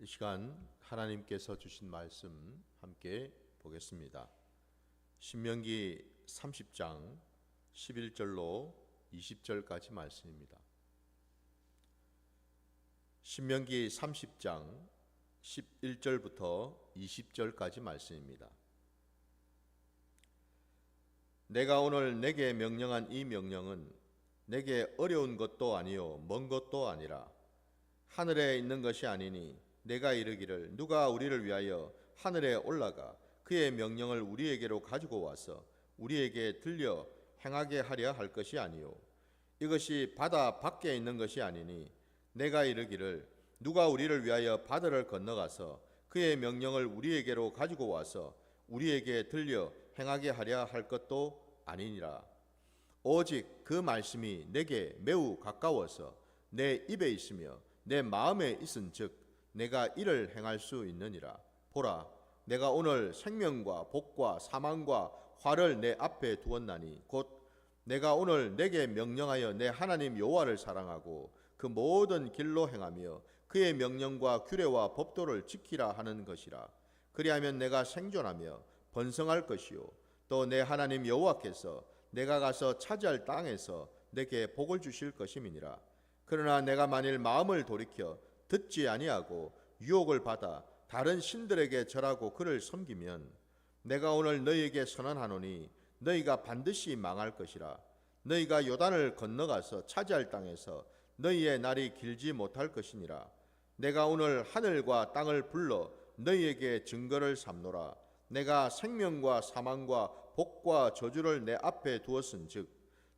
시간 하나님께서 주신 말씀 함께 보겠습니다. 신명기 30장 11절로 20절까지 말씀입니다. 신명기 30장 11절부터 20절까지 말씀입니다. 내가 오늘 내게 명령한 이 명령은 내게 어려운 것도 아니요 먼 것도 아니라 하늘에 있는 것이 아니니 내가 이르기를 누가 우리를 위하여 하늘에 올라가 그의 명령을 우리에게로 가지고 와서 우리에게 들려 행하게 하려 할 것이 아니요 이것이 바다 밖에 있는 것이 아니니 내가 이르기를 누가 우리를 위하여 바다를 건너가서 그의 명령을 우리에게로 가지고 와서 우리에게 들려 행하게 하려 할 것도 아니니라. 오직 그 말씀이 내게 매우 가까워서 내 입에 있으며 내 마음에 있은즉 내가 이를 행할 수 있느니라. 보라, 내가 오늘 생명과 복과 사망과 화를 내 앞에 두었나니 곧 내가 오늘 내게 명령하여 내 하나님 여호와를 사랑하고 그 모든 길로 행하며 그의 명령과 규례와 법도를 지키라 하는 것이라. 그리하면 내가 생존하며 번성할 것이요 또 내 하나님 여호와께서 내가 가서 차지할 땅에서 내게 복을 주실 것임이니라. 그러나 내가 만일 마음을 돌이켜 듣지 아니하고 유혹을 받아 다른 신들에게 절하고 그를 섬기면 내가 오늘 너희에게 선언하노니 너희가 반드시 망할 것이라. 너희가 요단을 건너가서 차지할 땅에서 너희의 날이 길지 못할 것이니라. 내가 오늘 하늘과 땅을 불러 너희에게 증거를 삼노라. 내가 생명과 사망과 복과 저주를 내 앞에 두었은즉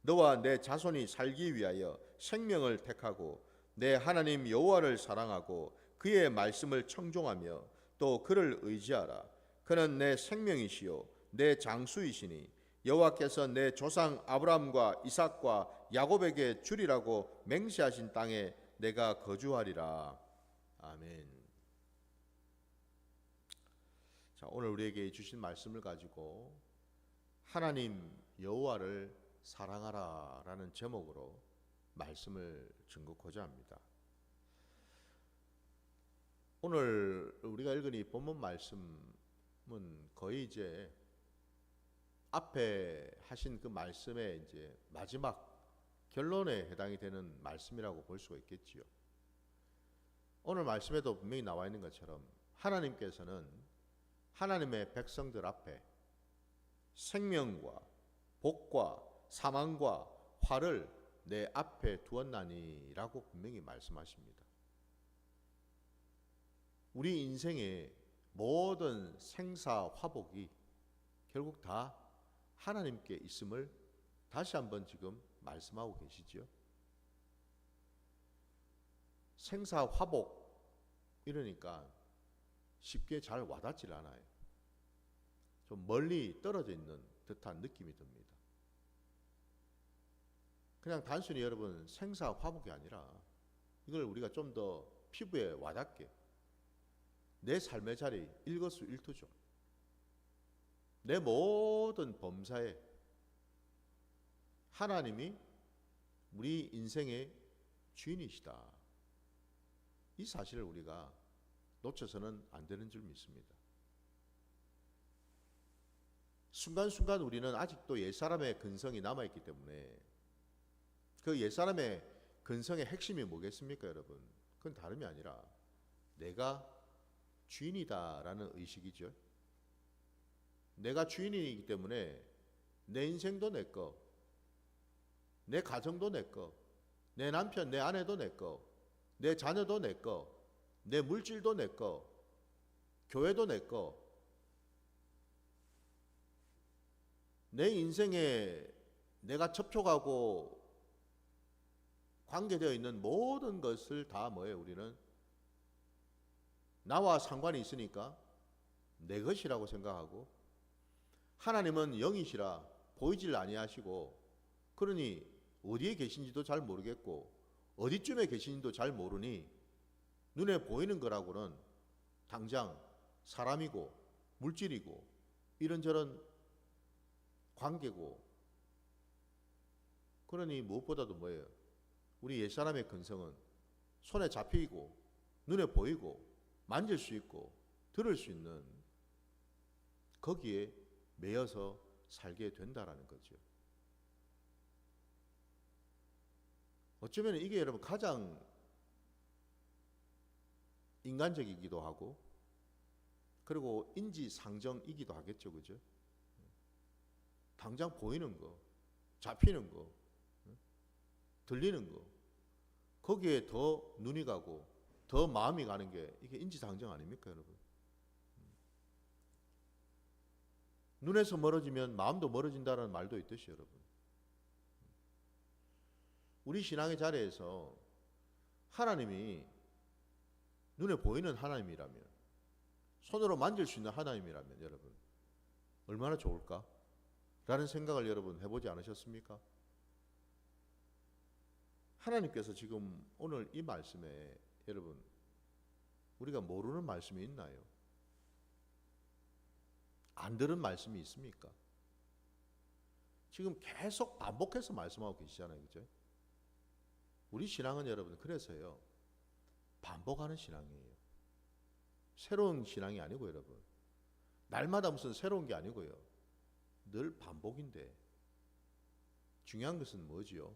너와 내 자손이 살기 위하여 생명을 택하고 내 하나님 여호와를 사랑하고 그의 말씀을 청종하며 또 그를 의지하라. 그는 내 생명이시요 내 장수이시니 여호와께서 내 조상 아브라함과 이삭과 야곱에게 주리라고 맹세하신 땅에 내가 거주하리라. 아멘. 자, 오늘 우리에게 주신 말씀을 가지고 하나님 여호와를 사랑하라라는 제목으로 말씀을 증거하고자 합니다. 오늘 우리가 읽은 이 본문 말씀은 거의 이제 앞에 하신 그 말씀의 이제 마지막 결론에 해당이 되는 말씀이라고 볼 수가 있겠지요. 오늘 말씀에도 분명히 나와 있는 것처럼 하나님께서는 하나님의 백성들 앞에 생명과 복과 사망과 화를 내 앞에 두었나니라고 분명히 말씀하십니다. 우리 인생의 모든 생사화복이 결국 다 하나님께 있음을 다시 한번 지금 말씀하고 계시죠. 생사화복 이러니까 쉽게 잘 와닿질 않아요. 좀 멀리 떨어져 있는 듯한 느낌이 듭니다. 그냥 단순히 여러분 생사화복이 아니라 이걸 우리가 좀 더 피부에 와닿게 내 삶의 자리 일거수일투족 내 모든 범사에 하나님이 우리 인생의 주인이시다. 이 사실을 우리가 놓쳐서는 안 되는 줄 믿습니다. 순간순간 우리는 아직도 옛사람의 근성이 남아있기 때문에 그 옛사람의 근성의 핵심이 뭐겠습니까, 여러분? 그건 다름이 아니라 내가 주인이다라는 의식이죠. 내가 주인이기 때문에 내 인생도 내 거, 내 가정도 내 거, 내 남편, 내 아내도 내 거, 내 자녀도 내 거, 내 물질도 내 거, 교회도 내 거, 내 인생에 내가 접촉하고 관계되어 있는 모든 것을 다 뭐예요? 우리는 나와 상관이 있으니까 내 것이라고 생각하고 하나님은 영이시라 보이질 아니하시고 그러니 어디에 계신지도 잘 모르겠고 어디쯤에 계신지도 잘 모르니 눈에 보이는 거라고는 당장 사람이고 물질이고 이런저런 관계고 그러니 무엇보다도 뭐예요? 우리 옛사람의 근성은 손에 잡히고 눈에 보이고 만질 수 있고 들을 수 있는 거기에 매여서 살게 된다라는 거죠. 어쩌면 이게 여러분 가장 인간적이기도 하고 그리고 인지상정이기도 하겠죠. 그죠? 당장 보이는 거, 잡히는 거, 들리는 거 거기에 더 눈이 가고 더 마음이 가는 게 이게 인지상정 아닙니까 여러분? 눈에서 멀어지면 마음도 멀어진다는 말도 있듯이 여러분. 우리 신앙의 자리에서 하나님이 눈에 보이는 하나님이라면 손으로 만질 수 있는 하나님이라면 여러분 얼마나 좋을까? 라는 생각을 여러분 해보지 않으셨습니까? 하나님께서 지금 오늘 이 말씀에 여러분 우리가 모르는 말씀이 있나요? 안 들은 말씀이 있습니까? 지금 계속 반복해서 말씀하고 계시잖아요. 그죠? 우리 신앙은 여러분 그래서요. 반복하는 신앙이에요. 새로운 신앙이 아니고 여러분. 날마다 무슨 새로운 게 아니고요. 늘 반복인데 중요한 것은 뭐지요?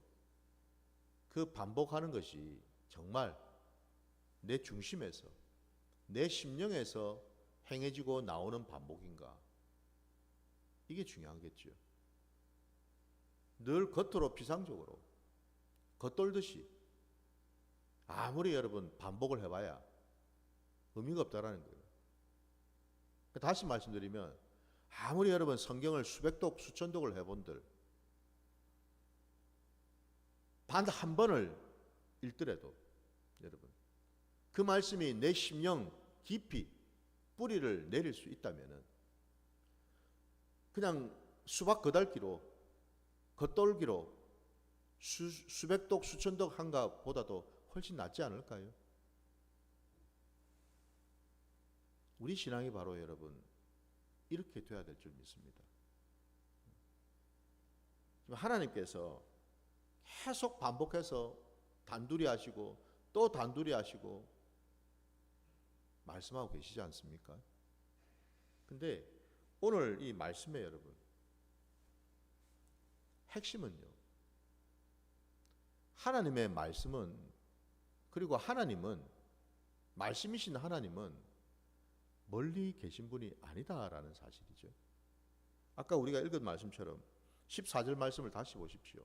그 반복하는 것이 정말 내 중심에서 내 심령에서 행해지고 나오는 반복인가? 이게 중요하겠죠. 늘 겉으로 피상적으로 겉돌듯이 아무리 여러분 반복을 해봐야 의미가 없다라는 거예요. 다시 말씀드리면 아무리 여러분 성경을 수백독 수천독을 해본들 단 한 번을 읽더라도 여러분 그 말씀이 내 심령 깊이 뿌리를 내릴 수 있다면은 그냥 수박 거달기로 겉돌기로 수백독 수천독 한가 보다도 훨씬 낫지 않을까요? 우리 신앙이 바로 여러분 이렇게 돼야 될 줄 믿습니다. 하나님께서 계속 반복해서 단둘이 하시고 또 단둘이 하시고 말씀하고 계시지 않습니까? 근데 오늘 이 말씀에 여러분 핵심은요. 하나님의 말씀은 그리고 하나님은 말씀이신 하나님은 멀리 계신 분이 아니다라는 사실이죠. 아까 우리가 읽은 말씀처럼 14절 말씀을 다시 보십시오.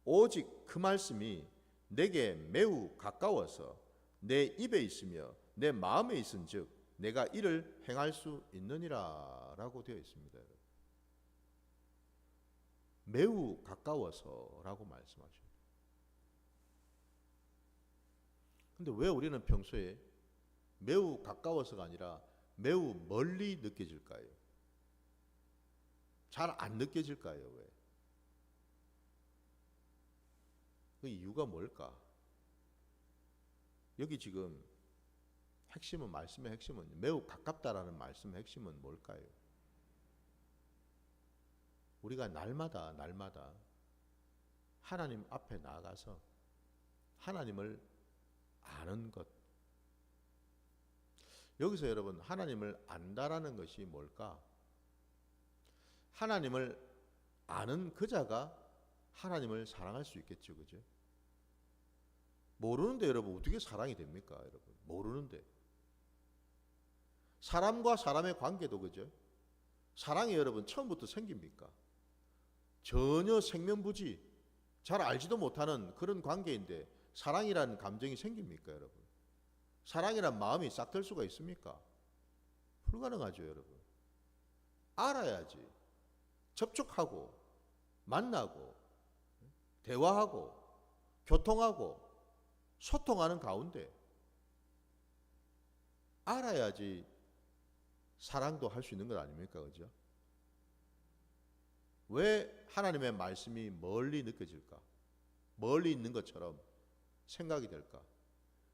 오직 그 말씀이 내게 매우 가까워서 내 입에 있으며 내 마음에 있은즉 내가 이를 행할 수 있느니라 라고 되어 있습니다. 매우 가까워서 라고 말씀하십니다. 근데 왜 우리는 평소에 매우 가까워서가 아니라 매우 멀리 느껴질까요? 잘 안 느껴질까요? 왜? 그 이유가 뭘까? 여기 지금 핵심은 말씀의 핵심은 매우 가깝다라는 말씀의 핵심은 뭘까요? 우리가 날마다 하나님 앞에 나아가서 하나님을 아는 것. 여기서 여러분 하나님을 안다라는 것이 뭘까? 하나님을 아는 그 자가 하나님을 사랑할 수 있겠죠. 그죠? 모르는데 여러분 어떻게 사랑이 됩니까? 여러분 모르는데 사람과 사람의 관계도 그죠? 사랑이 여러분 처음부터 생깁니까? 전혀 생면부지 잘 알지도 못하는 그런 관계인데 사랑이라는 감정이 생깁니까 여러분? 사랑이란 마음이 싹 들 수가 있습니까? 불가능하죠 여러분. 알아야지 접촉하고 만나고 대화하고 교통하고 소통하는 가운데 알아야지 사랑도 할 수 있는 것 아닙니까? 그죠? 왜 하나님의 말씀이 멀리 느껴질까? 멀리 있는 것처럼 생각이 될까?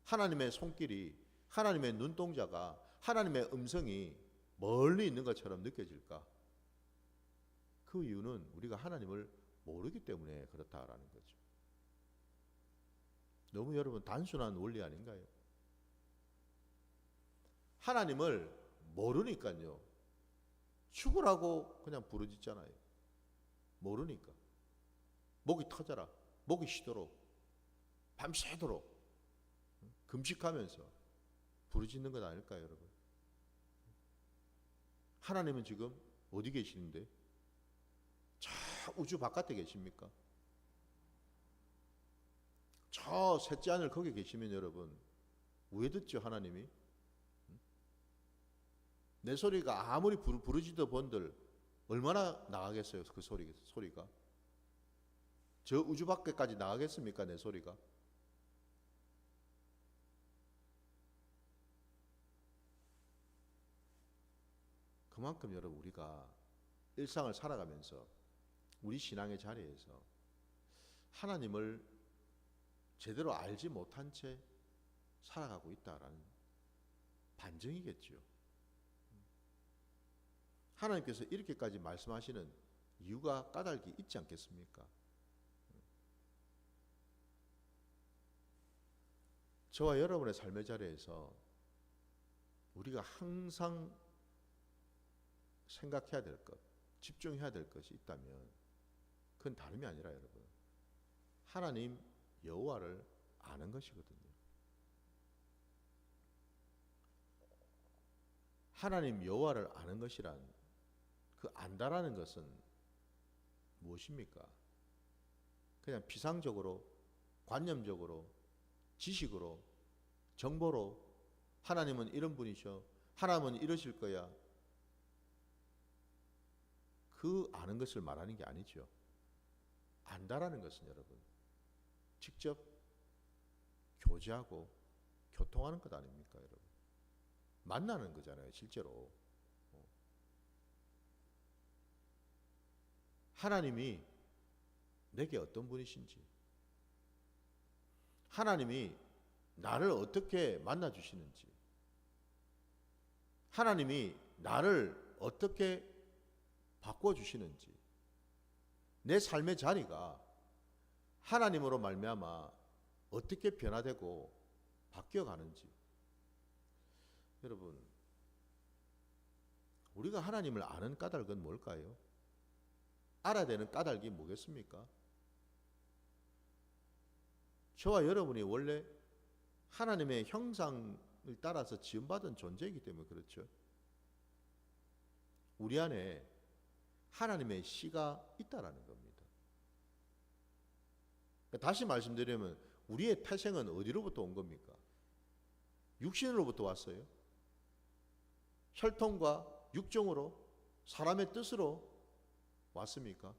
하나님의 손길이, 하나님의 눈동자가, 하나님의 음성이 멀리 있는 것처럼 느껴질까? 그 이유는 우리가 하나님을 모르기 때문에 그렇다라는 거죠. 너무 여러분 단순한 원리 아닌가요? 하나님을 모르니까요. 죽으라고 그냥 부르짖잖아요. 모르니까. 목이 터져라. 목이 쉬도록. 밤새도록. 금식하면서 부르짖는 것 아닐까요, 여러분? 하나님은 지금 어디 계시는데? 저 우주 바깥에 계십니까? 저 셋째 하늘 거기 계시면 여러분 왜 듣죠, 하나님이? 내 소리가 아무리 부르짖어 본들 얼마나 나가겠어요, 그 소리가? 저 우주 밖에까지 나가겠습니까, 내 소리가? 그만큼 여러분 우리가 일상을 살아가면서 우리 신앙의 자리에서 하나님을 제대로 알지 못한 채 살아가고 있다라는 반증이겠죠. 하나님께서 이렇게까지 말씀하시는 이유가 까닭이 있지 않겠습니까? 저와 여러분의 삶의 자리에서 우리가 항상 생각해야 될 것, 집중해야 될 것이 있다면 그건 다름이 아니라 여러분 하나님 여호와를 아는 것이거든요. 하나님 여호와를 아는 것이란 그 안다라는 것은 무엇입니까? 그냥 피상적으로, 관념적으로, 지식으로, 정보로 하나님은 이런 분이셔, 하나님은 이러실 거야, 그 아는 것을 말하는 게 아니죠. 안다라는 것은 여러분 직접 교제하고 교통하는 것 아닙니까, 여러분? 만나는 거잖아요, 실제로. 하나님이 내게 어떤 분이신지, 하나님이 나를 어떻게 만나 주시는지, 하나님이 나를 어떻게 바꿔 주시는지, 내 삶의 자리가 하나님으로 말미암아 어떻게 변화되고 바뀌어 가는지. 여러분, 우리가 하나님을 아는 까닭은 뭘까요? 알아야 되는 까닭이 뭐겠습니까? 저와 여러분이 원래 하나님의 형상을 따라서 지음받은 존재이기 때문에 그렇죠. 우리 안에 하나님의 씨가 있다라는 겁니다. 다시 말씀드리면 우리의 태생은 어디로부터 온 겁니까? 육신으로부터 왔어요. 혈통과 육정으로, 사람의 뜻으로 왔습니까?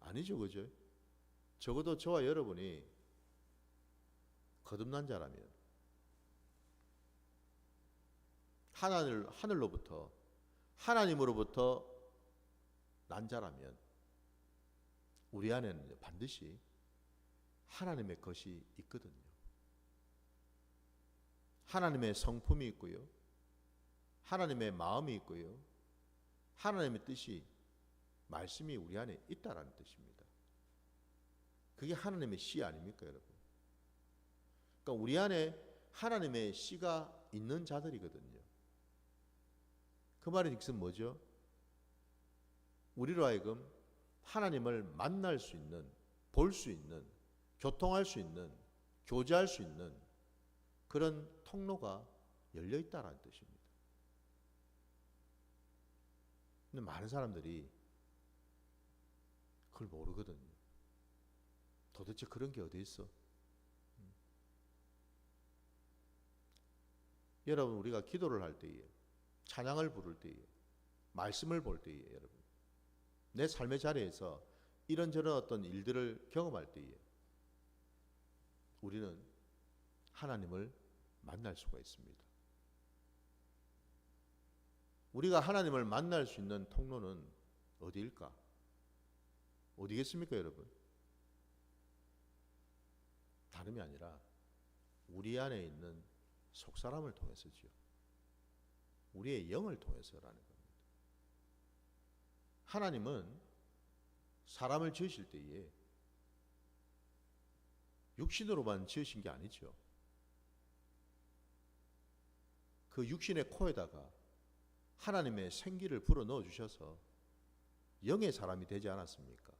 아니죠, 그죠? 적어도 저와 여러분이 거듭난 자라면, 하늘로부터, 하나님으로부터 난 자라면 우리 안에는 반드시 하나님의 것이 있거든요. 하나님의 성품이 있고요, 하나님의 마음이 있고요, 하나님의 뜻이, 말씀이 우리 안에 있다라는 뜻입니다. 그게 하나님의 씨 아닙니까, 여러분? 그러니까 우리 안에 하나님의 씨가 있는 자들이거든요. 그 말의 뜻은 뭐죠? 우리로 하여금 하나님을 만날 수 있는, 볼 수 있는, 교통할 수 있는, 교제할 수 있는 그런 통로가 열려 있다라는 뜻입니다. 근데 많은 사람들이 그걸 모르거든요. 도대체 그런 게 어디 있어? 여러분, 우리가 기도를 할 때에, 찬양을 부를 때에, 말씀을 볼 때에, 여러분, 내 삶의 자리에서 이런저런 어떤 일들을 경험할 때에 우리는 하나님을 만날 수가 있습니다. 우리가 하나님을 만날 수 있는 통로는 어디일까? 어디겠습니까, 여러분? 다름이 아니라 우리 안에 있는 속사람을 통해서죠. 우리의 영을 통해서라는 겁니다. 하나님은 사람을 지으실 때에 육신으로만 지으신 게 아니죠. 그 육신의 코에다가 하나님의 생기를 불어 넣어 주셔서 영의 사람이 되지 않았습니까?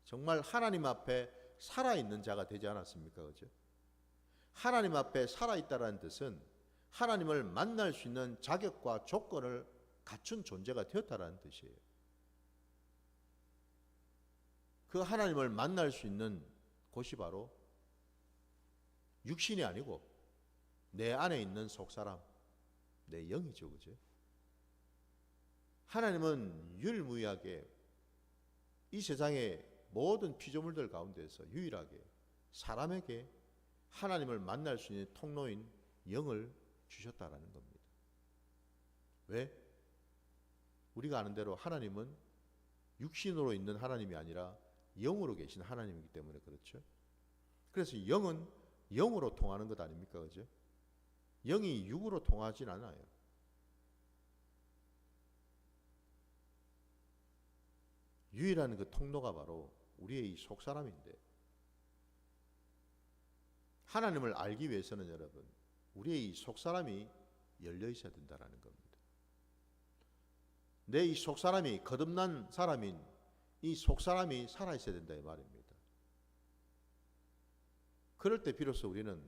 정말 하나님 앞에 살아있는 자가 되지 않았습니까? 그죠? 하나님 앞에 살아있다는 뜻은 하나님을 만날 수 있는 자격과 조건을 갖춘 존재가 되었다는 뜻이에요. 그 하나님을 만날 수 있는 곳이 바로 육신이 아니고 내 안에 있는 속사람, 내 영이죠. 그죠? 하나님은 유일무이하게 이 세상의 모든 피조물들 가운데서 유일하게 사람에게 하나님을 만날 수 있는 통로인 영을 주셨다라는 겁니다. 왜? 우리가 아는 대로 하나님은 육신으로 있는 하나님이 아니라 영으로 계신 하나님이기 때문에 그렇죠. 그래서 영은 영으로 통하는 것 아닙니까? 그죠? 영이 육으로 통하진 않아요. 유일한 그 통로가 바로 우리의 이 속사람인데, 하나님을 알기 위해서는 여러분, 우리의 이 속사람이 열려 있어야 된다는 겁니다. 내 이 속사람이 거듭난 사람인 이 속사람이 살아 있어야 된다 이 말입니다. 그럴 때 비로소 우리는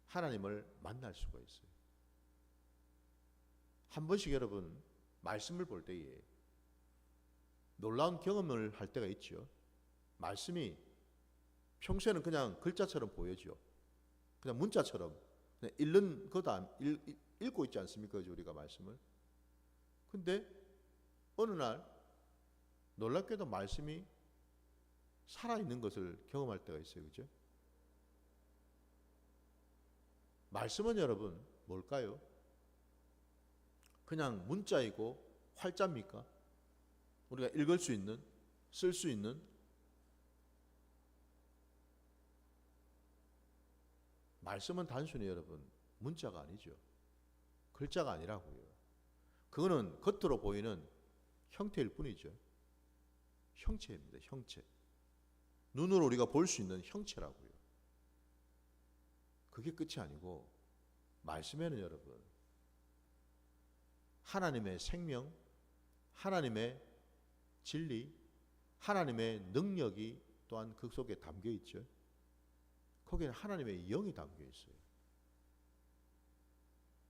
하나님을 만날 수가 있어요. 한 번씩 여러분 말씀을 볼 때에 놀라운 경험을 할 때가 있죠. 말씀이 평소에는 그냥 글자처럼 보여죠. 그냥 문자처럼 그냥 읽는 거다 읽고 있지 않습니까? 우리가 말씀을. 근데 어느 날 놀랍게도 말씀이 살아있는 것을 경험할 때가 있어요. 그죠? 말씀은 여러분 뭘까요? 그냥 문자이고 활자입니까? 우리가 읽을 수 있는, 쓸 수 있는? 말씀은 단순히 여러분 문자가 아니죠. 글자가 아니라고요. 그거는 겉으로 보이는 형태일 뿐이죠. 형체입니다. 형체. 눈으로 우리가 볼 수 있는 형체라고요. 그게 끝이 아니고 말씀에는 여러분 하나님의 생명, 하나님의 진리, 하나님의 능력이 또한 그 속에 담겨 있죠. 거기에는 하나님의 영이 담겨 있어요.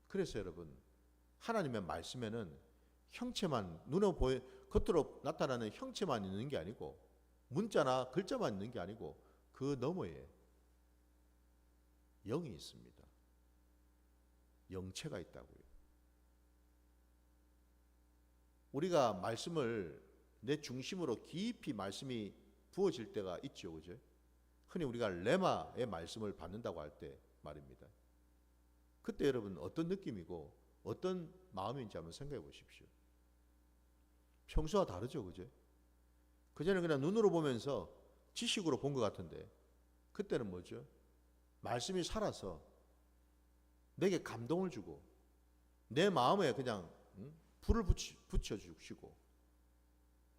그래서 여러분 하나님의 말씀에는 형체만 눈에 보여 겉으로 나타나는 형체만 있는 게 아니고 문자나 글자만 있는 게 아니고 그 너머에 영이 있습니다. 영체가 있다고요. 우리가 말씀을 내 중심으로 깊이 말씀이 부어질 때가 있죠. 그죠? 흔히 우리가 레마의 말씀을 받는다고 할 때 말입니다. 그때 여러분 어떤 느낌이고 어떤 마음인지 한번 생각해 보십시오. 평소와 다르죠. 그죠? 그전에는 그냥 눈으로 보면서 지식으로 본 것 같은데 그때는 뭐죠? 말씀이 살아서 내게 감동을 주고 내 마음에 그냥 불을 붙여주시고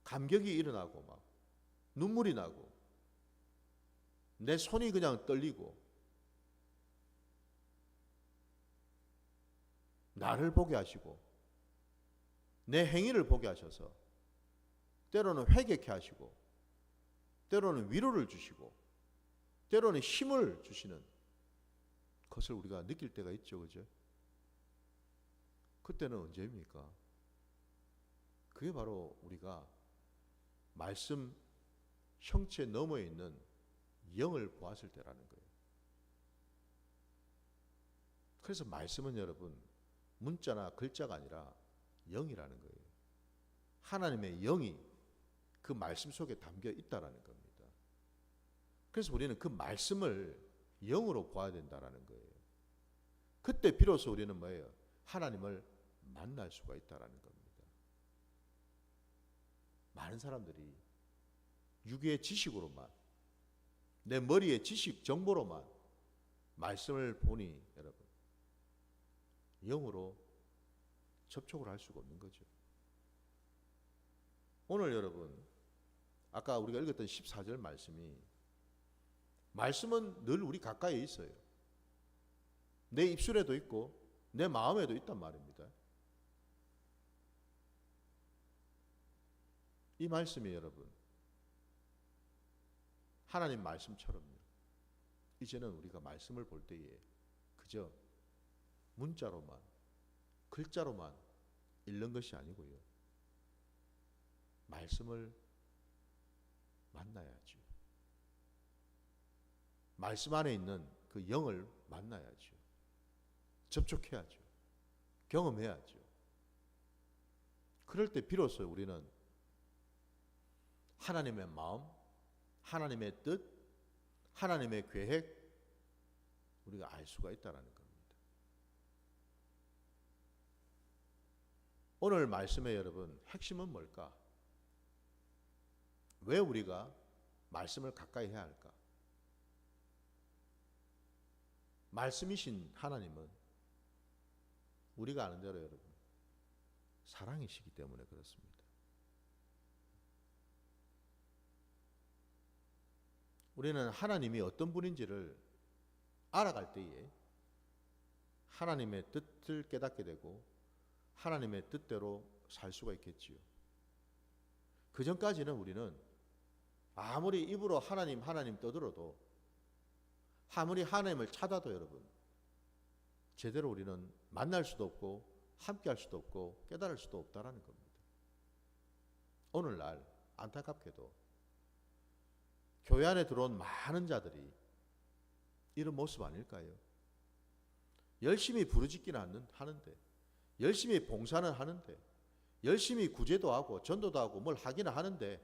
감격이 일어나고 막 눈물이 나고 내 손이 그냥 떨리고 나를 보게 하시고 내 행위를 보게 하셔서 때로는 회개케 하시고 때로는 위로를 주시고 때로는 힘을 주시는 것을 우리가 느낄 때가 있죠. 그죠? 그때는 언제입니까? 그게 바로 우리가 말씀 형체 너머에 있는 영을 보았을 때라는 거예요. 그래서 말씀은 여러분 문자나 글자가 아니라 영이라는 거예요. 하나님의 영이 그 말씀 속에 담겨 있다라는 겁니다. 그래서 우리는 그 말씀을 영으로 보아야 된다라는 거예요. 그때 비로소 우리는 뭐예요? 하나님을 만날 수가 있다라는 겁니다. 많은 사람들이 육의 지식으로만 내 머리의 지식 정보로만 말씀을 보니 여러분 영으로 접촉을 할 수가 없는 거죠. 오늘 여러분 아까 우리가 읽었던 14절 말씀은 늘 우리 가까이에 있어요. 내 입술에도 있고 내 마음에도 있단 말입니다. 이 말씀이 여러분, 하나님 말씀처럼요. 이제는 우리가 말씀을 볼 때에 그저 문자로만, 글자로만 읽는 것이 아니고요. 말씀을 만나야죠. 말씀 안에 있는 그 영을 만나야죠. 접촉해야죠. 경험해야죠. 그럴 때 비로소 우리는 하나님의 마음, 하나님의 뜻, 하나님의 계획 우리가 알 수가 있다는 겁니다. 오늘 말씀의 여러분 핵심은 뭘까? 왜 우리가 말씀을 가까이 해야 할까? 말씀이신 하나님은 우리가 아는 대로 여러분 사랑이시기 때문에 그렇습니다. 우리는 하나님이 어떤 분인지를 알아갈 때에 하나님의 뜻을 깨닫게 되고 하나님의 뜻대로 살 수가 있겠지요. 그 전까지는 우리는 아무리 입으로 하나님 하나님 떠들어도 아무리 하나님을 찾아도 여러분 제대로 우리는 만날 수도 없고 함께 할 수도 없고 깨달을 수도 없다라는 겁니다. 오늘날 안타깝게도 교회 안에 들어온 많은 자들이 이런 모습 아닐까요? 열심히 부르짖기는 하는데 열심히 봉사는 하는데 열심히 구제도 하고 전도도 하고 뭘 하기는 하는데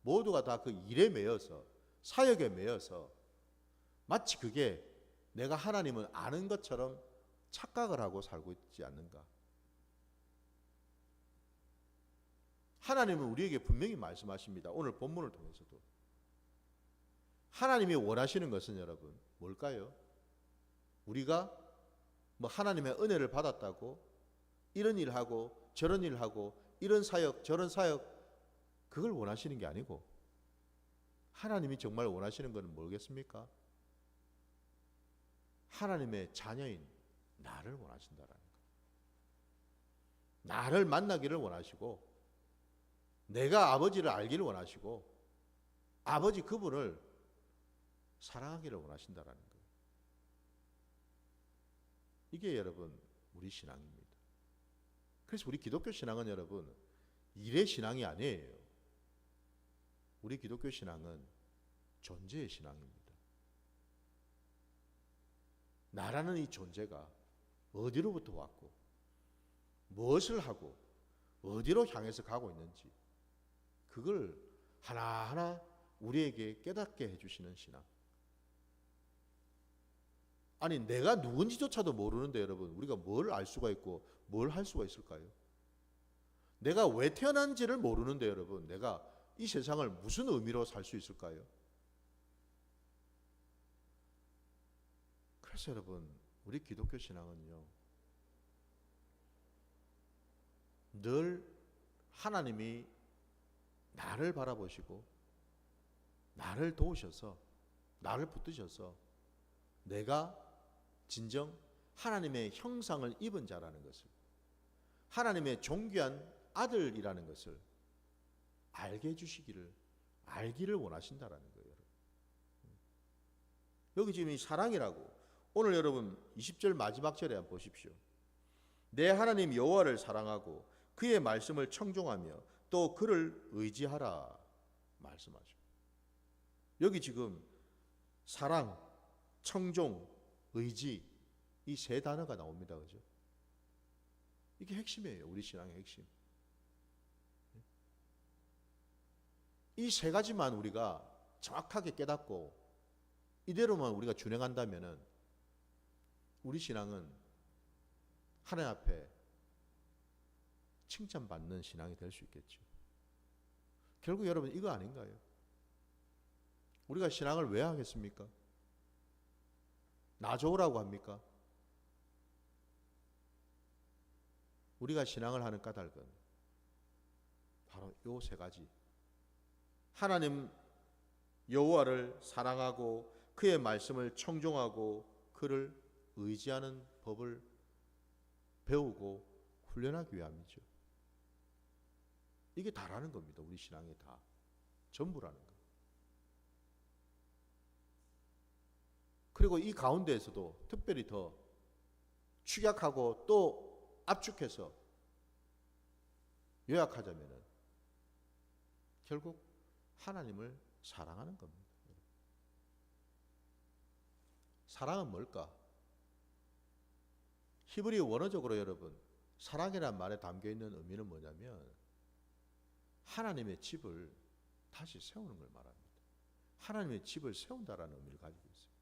모두가 다 그 일에 매여서 사역에 매여서 마치 그게 내가 하나님을 아는 것처럼 착각을 하고 살고 있지 않는가? 하나님은 우리에게 분명히 말씀하십니다. 오늘 본문을 통해서도. 하나님이 원하시는 것은 여러분 뭘까요? 우리가 뭐 하나님의 은혜를 받았다고 이런 일 하고 저런 일 하고 이런 사역 저런 사역 그걸 원하시는 게 아니고 하나님이 정말 원하시는 것은 뭐겠습니까? 하나님의 자녀인 나를 원하신다라는 것. 나를 만나기를 원하시고 내가 아버지를 알기를 원하시고 아버지 그분을 사랑하기를 원하신다라는 거예요. 이게 여러분 우리 신앙입니다. 그래서 우리 기독교 신앙은 여러분 일의 신앙이 아니에요. 우리 기독교 신앙은 존재의 신앙입니다. 나라는 이 존재가 어디로부터 왔고 무엇을 하고 어디로 향해서 가고 있는지 그걸 하나하나 우리에게 깨닫게 해주시는 신앙. 아니 내가 누군지조차도 모르는데 여러분 우리가 뭘 알 수가 있고 뭘 할 수가 있을까요? 내가 왜 태어난지를 모르는데 여러분 내가 이 세상을 무슨 의미로 살 수 있을까요? 그래서 여러분 우리 기독교 신앙은요 늘 하나님이 나를 바라보시고 나를 도우셔서 나를 붙드셔서 내가 진정 하나님의 형상을 입은 자라는 것을 하나님의 존귀한 아들이라는 것을 알게 해주시기를 알기를 원하신다라는 거예요. 여기 지금 이 사랑이라고 오늘 여러분 20절 마지막 절에 한번 보십시오. 내 하나님 여호와를 사랑하고 그의 말씀을 청종하며 또 그를 의지하라 말씀하죠. 여기 지금 사랑, 청종, 의지 이 세 단어가 나옵니다. 그죠? 이게 핵심이에요. 우리 신앙의 핵심. 이 세 가지만 우리가 정확하게 깨닫고 이대로만 우리가 준행한다면은 우리 신앙은 하나님 앞에 칭찬받는 신앙이 될 수 있겠죠. 결국 여러분 이거 아닌가요? 우리가 신앙을 왜 하겠습니까? 나 좋으라고 합니까? 우리가 신앙을 하는 까닭은 바로 요 세 가지. 하나님 여호와를 사랑하고 그의 말씀을 청종하고 그를 의지하는 법을 배우고 훈련하기 위함이죠. 이게 다라는 겁니다. 우리 신앙의 다. 전부라는 거. 그리고 이 가운데에서도 특별히 더 축약하고 또 압축해서 요약하자면은 결국 하나님을 사랑하는 겁니다. 사랑은 뭘까? 히브리 원어적으로 여러분, 사랑이라는 말에 담겨 있는 의미는 뭐냐면 하나님의 집을 다시 세우는 걸 말합니다. 하나님의 집을 세운다라는 의미를 가지고 있어요.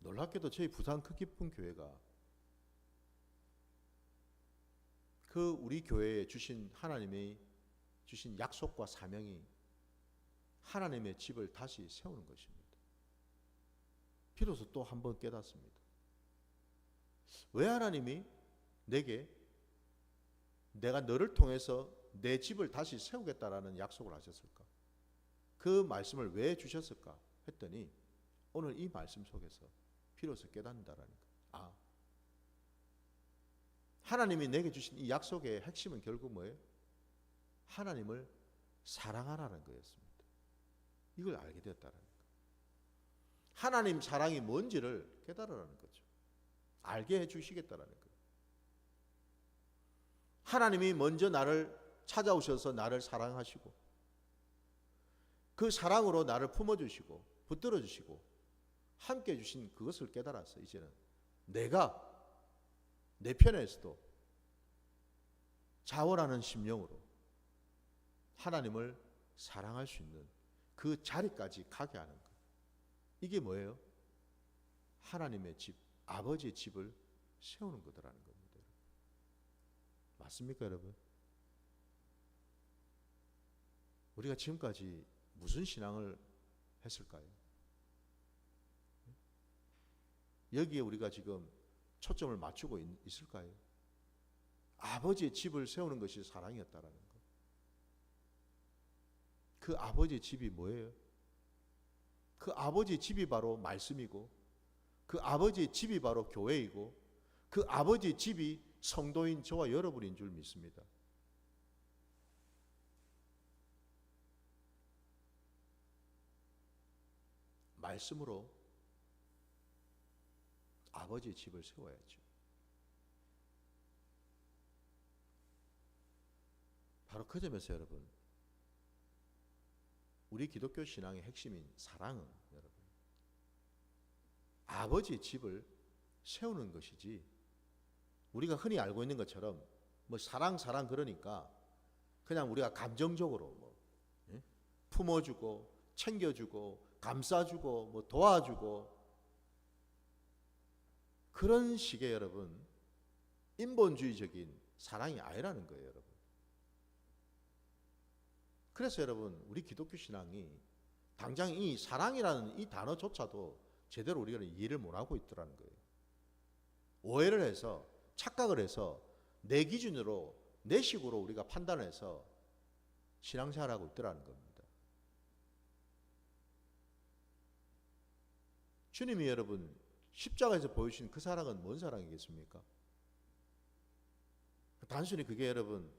놀랍게도 저희 부산 크 깊은 교회가 그 우리 교회에 주신 하나님의 주신 약속과 사명이 하나님의 집을 다시 세우는 것입니다. 비로소 또 한 번 깨닫습니다. 왜 하나님이 내가 너를 통해서 내 집을 다시 세우겠다라는 약속을 하셨을까? 그 말씀을 왜 주셨을까? 했더니 오늘 이 말씀 속에서 비로소 깨닫는다라는 거예요. 하나님이 내게 주신 이 약속의 핵심은 결국 뭐예요? 하나님을 사랑하라는 거였습니다. 이걸 알게 되었다는 거예요. 하나님 사랑이 뭔지를 깨달으라는 거죠. 알게 해주시겠다라는 거예요. 하나님이 먼저 나를 찾아오셔서 나를 사랑하시고 그 사랑으로 나를 품어주시고 붙들어주시고 함께 해주신 그것을 깨달았어. 이제는 내가 내 편에서도 자원하는 심령으로 하나님을 사랑할 수 있는 그 자리까지 가게 하는 것. 이게 뭐예요? 하나님의 집, 아버지의 집을 세우는 거더라는 겁니다. 맞습니까, 여러분? 우리가 지금까지 무슨 신앙을 했을까요? 여기에 우리가 지금 초점을 맞추고 있을까요? 아버지의 집을 세우는 것이 사랑이었다라는 것. 그 아버지의 집이 뭐예요? 그 아버지의 집이 바로 말씀이고 그 아버지의 집이 바로 교회이고 그 아버지의 집이 성도인 저와 여러분인 줄 믿습니다. 말씀으로 아버지의 집을 세워야죠. 바로 그 점에서 여러분, 우리 기독교 신앙의 핵심인 사랑은 여러분, 아버지의 집을 세우는 것이지 우리가 흔히 알고 있는 것처럼 뭐 사랑 그러니까 그냥 우리가 감정적으로 뭐 품어주고 챙겨주고 감싸주고 뭐 도와주고 그런 식의 여러분 인본주의적인 사랑이 아니라는 거예요, 여러분. 그래서 여러분 우리 기독교 신앙이 당장 이 사랑이라는 이 단어조차도 제대로 우리가 이해를 못하고 있더라는 거예요. 오해를 해서 착각을 해서 내 기준으로 내 식으로 우리가 판단해서 신앙생활하고 있더라는 겁니다. 주님이 여러분 십자가에서 보여주신 그 사랑은 뭔 사랑이겠습니까? 단순히 그게 여러분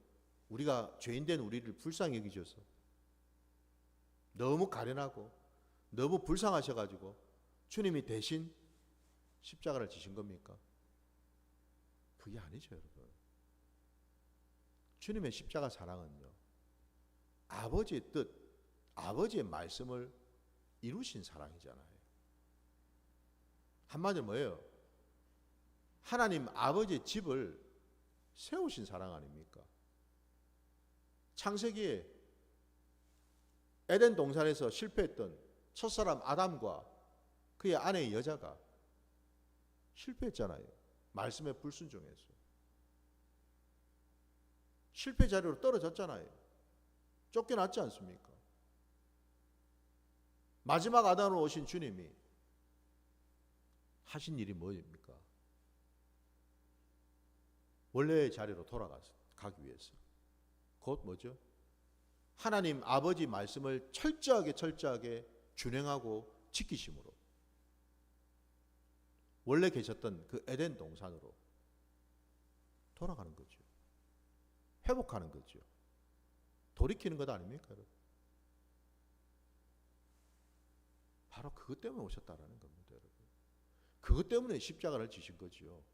우리가 죄인된 우리를 불쌍히 여기셔서 너무 가련하고 너무 불쌍하셔가지고 주님이 대신 십자가를 지신 겁니까? 그게 아니죠, 여러분. 주님의 십자가 사랑은요, 아버지의 뜻, 아버지의 말씀을 이루신 사랑이잖아요. 한마디로 뭐예요? 하나님 아버지의 집을 세우신 사랑 아닙니까? 창세기에 에덴 동산에서 실패했던 첫사람 아담과 그의 아내의 여자가 실패했잖아요. 말씀에 불순종해서. 실패 자리로 떨어졌잖아요. 쫓겨났지 않습니까? 마지막 아담으로 오신 주님이 하신 일이 뭐입니까? 원래의 자리로 돌아가기 위해서. 곧 뭐죠? 하나님 아버지 말씀을 철저하게 준행하고 지키심으로 원래 계셨던 그 에덴 동산으로 돌아가는 거죠. 회복하는 거죠. 돌이키는 것 아닙니까, 여러분? 바로 그것 때문에 오셨다라는 겁니다, 여러분. 그것 때문에 십자가를 지신 거죠.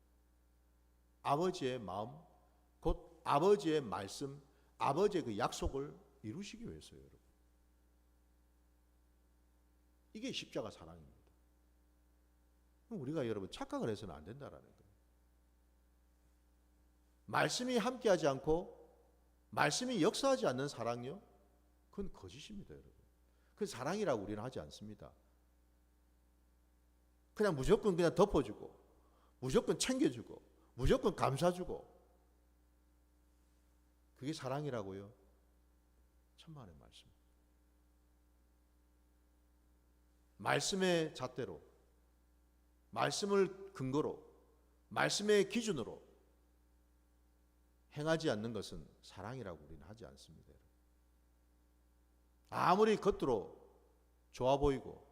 아버지의 마음, 곧 아버지의 말씀, 아버지의 그 약속을 이루시기 위해서요, 여러분. 이게 십자가 사랑입니다. 우리가 여러분 착각을 해서는 안 된다라는 거예요. 말씀이 함께하지 않고 말씀이 역사하지 않는 사랑요? 그건 거짓입니다, 여러분. 그 사랑이라고 우리는 하지 않습니다. 그냥 무조건 그냥 덮어주고, 무조건 챙겨주고, 무조건 감싸주고, 그게 사랑이라고요? 천만의 말씀. 말씀의 잣대로, 말씀을 근거로, 말씀의 기준으로 행하지 않는 것은 사랑이라고 우리는 하지 않습니다. 아무리 겉으로 좋아 보이고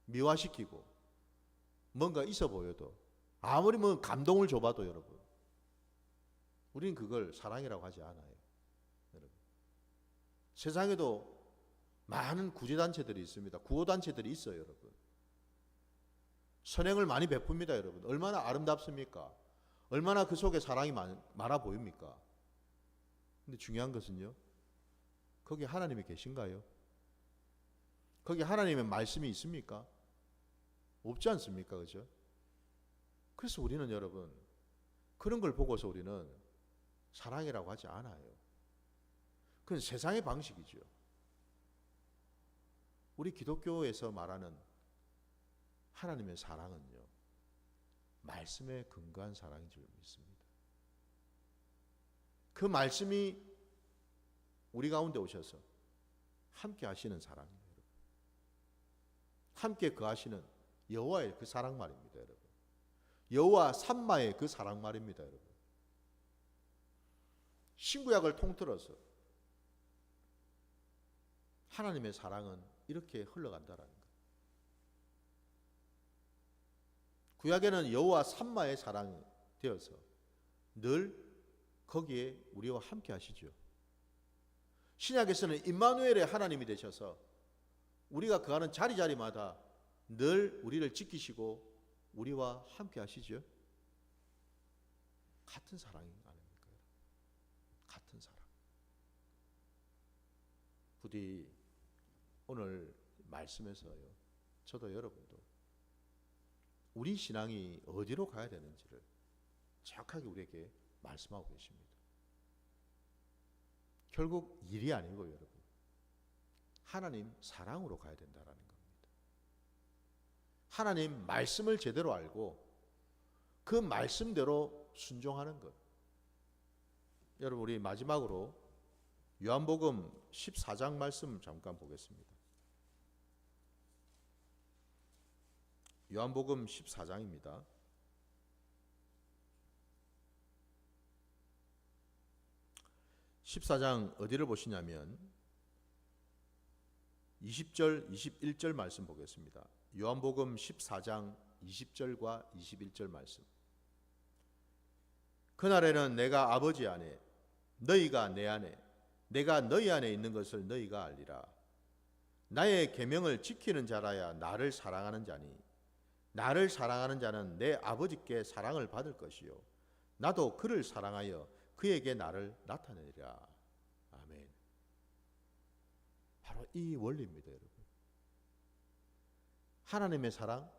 미화시키고 뭔가 있어 보여도, 아무리 뭐 감동을 줘봐도 여러분, 우리는 그걸 사랑이라고 하지 않아요. 여러분, 세상에도 많은 구제단체들이 있습니다. 구호단체들이 있어요, 여러분. 선행을 많이 베풉니다, 여러분. 얼마나 아름답습니까? 얼마나 그 속에 사랑이 많아 보입니까? 근데 중요한 것은요, 거기 하나님이 계신가요? 거기 하나님의 말씀이 있습니까? 없지 않습니까? 그죠? 그래서 우리는 여러분, 그런 걸 보고서 우리는 사랑이라고 하지 않아요. 그건 세상의 방식이죠. 우리 기독교에서 말하는 하나님의 사랑은요, 말씀에 근거한 사랑인 줄 믿습니다. 그 말씀이 우리 가운데 오셔서 함께 하시는 사랑이에요. 함께 거하시는 여호와의 그 사랑 말입니다, 여러분. 여호와 삼마의 그 사랑 말입니다, 여러분. 신구약을 통틀어서 하나님의 사랑은 이렇게 흘러간다라는 것. 구약에는 여호와 삼마의 사랑이 되어서 늘 거기에 우리와 함께 하시죠. 신약에서는 임마누엘의 하나님이 되셔서 우리가 거하는 자리자리마다 늘 우리를 지키시고 우리와 함께 하시죠. 같은 사랑이 아닙니까? 같은 사랑. 부디 오늘 말씀에서요, 저도 여러분도 우리 신앙이 어디로 가야 되는지를 정확하게 우리에게 말씀하고 계십니다. 결국 일이 아니고 여러분, 하나님 사랑으로 가야 된다라는 겁니다. 하나님 말씀을 제대로 알고 그 말씀대로 순종하는 것. 여러분, 우리 마지막으로 요한복음 14장 말씀 잠깐 보겠습니다. 요한복음 14장입니다. (14장) 어디를 보시냐면 20절 21절 말씀 보겠습니다. 요한복음 14장 20절과 21절 말씀. 그날에는 내가 아버지 안에, 너희가 내 안에, 내가 너희 안에 있는 것을 너희가 알리라. 나의 계명을 지키는 자라야 나를 사랑하는 자니, 나를 사랑하는 자는 내 아버지께 사랑을 받을 것이요, 나도 그를 사랑하여 그에게 나를 나타내리라. 아멘. 바로 이 원리입니다, 여러분. 하나님의 사랑,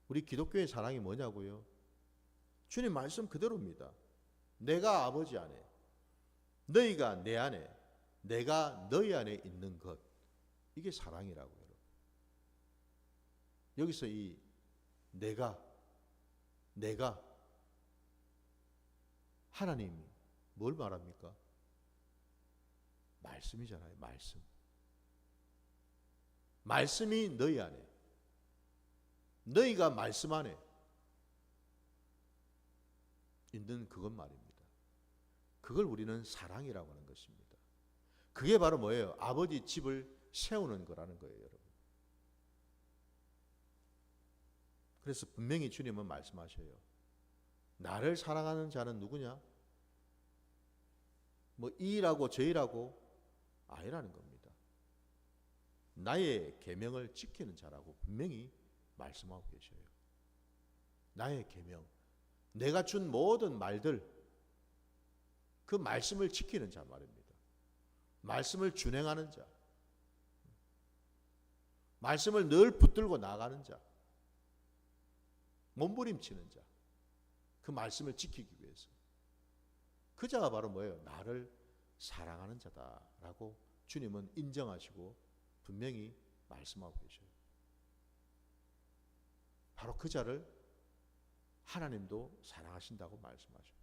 우리 기독교의 사랑이 뭐냐고요? 주님 말씀 그대로입니다. 내가 아버지 안에, 너희가 내 안에, 내가 너희 안에 있는 것, 이게 사랑이라고요. 여기서 이 내가 하나님이 뭘 말합니까? 말씀이잖아요. 말씀. 말씀이 너희 안에, 너희가 말씀 안에 있는 그것 말입니다. 그걸 우리는 사랑이라고 하는 것입니다. 그게 바로 뭐예요? 아버지 집을 세우는 거라는 거예요, 여러분. 그래서 분명히 주님은 말씀하셔요. 나를 사랑하는 자는 누구냐? 뭐 이라고 저이라고 아니라는 겁니다. 나의 계명을 지키는 자라고 분명히 말씀하고 계셔요. 나의 계명, 내가 준 모든 말들, 그 말씀을 지키는 자 말입니다. 말씀을 준행하는 자, 말씀을 늘 붙들고 나가는 자, 몸부림치는 자, 그 말씀을 지키기 위해서. 그 자가 바로 뭐예요? 나를 사랑하는 자다라고 주님은 인정하시고 분명히 말씀하고 계셔요. 바로 그 자를 하나님도 사랑하신다고 말씀하셔요.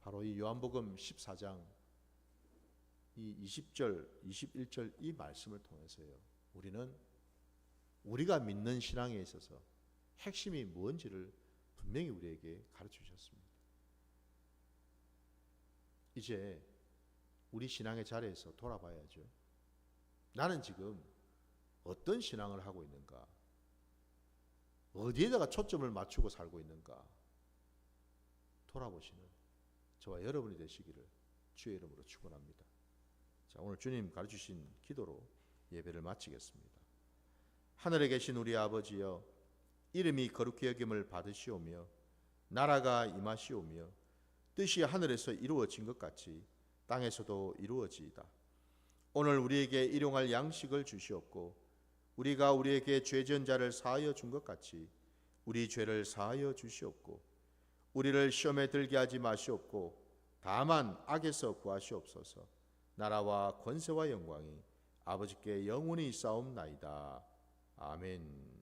바로 이 요한복음 14장 이 20절, 21절 이 말씀을 통해서요. 우리는 우리가 믿는 신앙에 있어서 핵심이 뭔지를 분명히 우리에게 가르쳐 주셨습니다. 이제 우리 신앙의 자리에서 돌아봐야죠. 나는 지금 어떤 신앙을 하고 있는가? 어디에다가 초점을 맞추고 살고 있는가? 돌아보시는 저와 여러분이 되시기를 주의 이름으로 축원합니다. 자, 오늘 주님 가르치신 기도로 예배를 마치겠습니다. 하늘에 계신 우리 아버지여, 이름이 거룩히 여김을 받으시오며 나라가 임하시오며 뜻이 하늘에서 이루어진 것 같이 땅에서도 이루어지이다. 오늘 우리에게 일용할 양식을 주시옵고 우리가 우리에게 죄지은 자를 사하여 준 것 같이 우리 죄를 사하여 주시옵고 우리를 시험에 들게 하지 마시옵고 다만 악에서 구하시옵소서. 나라와 권세와 영광이 아버지께 영원히 있사옵나이다. 아멘.